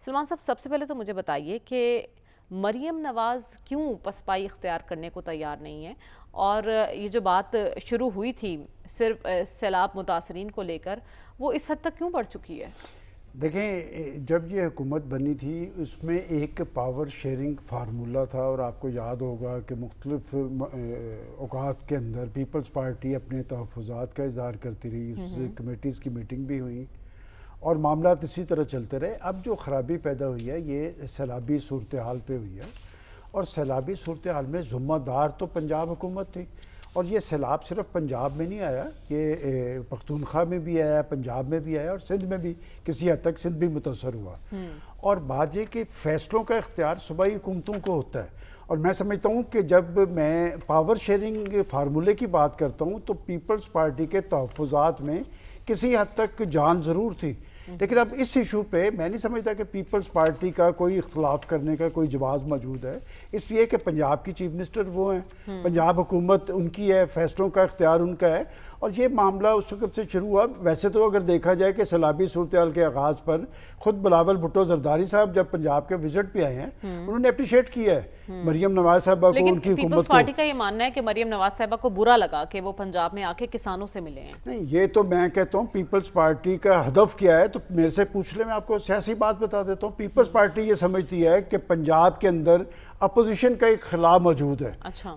سلمان صاحب، سب سے پہلے تو مجھے بتائیے کہ مریم نواز کیوں پسپائی اختیار کرنے کو تیار نہیں ہے، اور یہ جو بات شروع ہوئی تھی صرف سیلاب متاثرین کو لے کر، وہ اس حد تک کیوں بڑھ چکی ہے؟ دیکھیں، جب یہ حکومت بنی تھی اس میں ایک پاور شیئرنگ فارمولہ تھا، اور آپ کو یاد ہوگا کہ مختلف اوقات کے اندر پیپلز پارٹی اپنے تحفظات کا اظہار کرتی رہی، اس کمیٹیز کی میٹنگ بھی ہوئی اور معاملات اسی طرح چلتے رہے۔ اب جو خرابی پیدا ہوئی ہے یہ سیلابی صورتحال پہ ہوئی ہے، اور سیلابی صورتحال میں ذمہ دار تو پنجاب حکومت تھی، اور یہ سیلاب صرف پنجاب میں نہیں آیا، یہ پختونخوا میں بھی آیا، پنجاب میں بھی آیا، اور سندھ میں بھی کسی حد تک سندھ بھی متاثر ہوا۔ اور بات یہ کہ فیصلوں کا اختیار صوبائی حکومتوں کو ہوتا ہے، اور میں سمجھتا ہوں کہ جب میں پاور شیئرنگ فارمولے کی بات کرتا ہوں تو پیپلز پارٹی کے تحفظات میں کسی حد تک جان ضرور تھی، لیکن اب اس ایشو پہ میں نہیں سمجھتا کہ پیپلز پارٹی کا کوئی اختلاف کرنے کا کوئی جواز موجود ہے، اس لیے کہ پنجاب کی چیف منسٹر وہ ہیں، پنجاب حکومت ان کی ہے، فیصلوں کا اختیار ان کا ہے، اور یہ معاملہ اس وقت سے شروع ہوا۔ ویسے تو اگر دیکھا جائے کہ سیلابی صورتحال کے آغاز پر خود بلاول بھٹو زرداری صاحب جب پنجاب کے وزٹ پہ آئے ہیں انہوں نے اپریشیٹ کیا ہے مریم نواز صاحبہ کو، ان کی حکومت کو۔ پیپلز پارٹی کا یہ ماننا ہے کہ مریم نواز صاحبہ کو برا لگا کہ وہ پنجاب میں آ کے کسانوں سے ملے ہیں۔ نہیں، یہ تو میں کہتا ہوں پیپلز پارٹی کا ہدف کیا ہے، تو میرے سے پوچھ لیں، میں آپ کو سیاسی بات بتا دیتا ہوں۔ پیپلز پارٹی یہ سمجھتی ہے کہ پنجاب کے اندر اپوزیشن کا ایک خلا موجود ہے،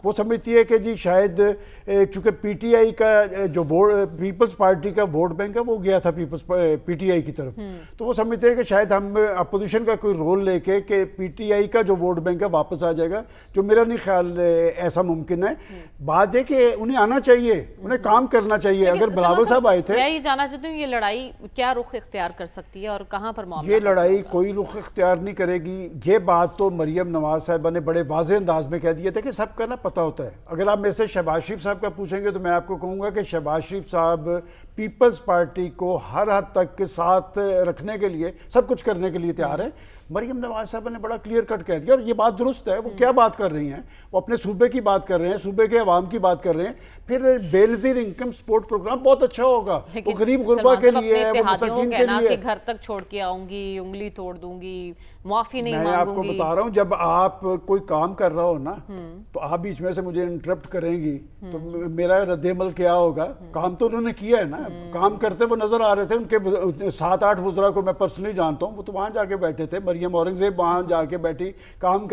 وہ سمجھتی ہے کہ جی شاید چونکہ پی ٹی آئی کا جو پیپلز پارٹی کا ووٹ بینک ہے وہ گیا تھا پی ٹی آئی کی طرف، تو وہ سمجھتے ہیں کہ شاید ہم اپوزیشن کا کوئی رول لے کے کہ پی ٹی آئی کا جو ووٹ بینک ہے واپس آ جائے گا، جو میرا نہیں خیال ایسا ممکن ہے۔ بات ہے کہ انہیں آنا چاہیے، انہیں کام کرنا چاہیے۔ اگر بلاول صاحب آئے تھے، میں یہ جاننا چاہتی ہوں یہ لڑائی کیا رخ اختیار کر سکتی ہے اور کہاں پر معاملہ؟ یہ لڑائی کوئی رخ اختیار نہیں کرے گی۔ یہ بات تو مریم نواز صاحبہ نے بڑے واضح انداز میں کہہ دیا تھا کہ سب کا نا پتہ ہوتا ہے۔ اگر آپ میرے سے شہباز شریف صاحب کا پوچھیں گے تو میں آپ کو کہوں گا کہ شہباز شریف صاحب پیپلز پارٹی کو ہر حد تک ساتھ رکھنے کے لیے سب کچھ کرنے کے لیے تیار ہے۔ مریم نواز صاحبہ نے بڑا کلیئر کٹ کہہ دیا، اور یہ بات درست ہے۔ وہ کیا بات کر رہی ہیں؟ وہ اپنے صوبے کی بات کر رہے ہیں، صوبے کے عوام کی بات کر رہے ہیں۔ پھر بے نظیر انکم سپورٹ پروگرام بہت اچھا ہوگا، وہ غریب غربا کے لیے ہے، وہ مساکین کے لیے ہے۔ گھر تک چھوڑ کے آؤں گی، انگلی توڑ دوں گی، معافی نہیں میں آپ مانگوں کو گی۔ بتا رہا ہوں، جب آپ کوئی کام کر رہا ہو نا تو آپ بیچ میں سے مجھے انٹرپٹ کریں گی تو میرا رد عمل کیا ہوگا؟ کام تو انہوں نے کیا ہے نا، کام کرتے وہ نظر آ رہے تھے۔ ان کے 7-8 وزراء کو میں پرسنلی جانتا ہوں، وہ تو وہاں جا کے بیٹھے تھے، مریم اورنگزیب وہاں جا کے بیٹھی، کام کرتے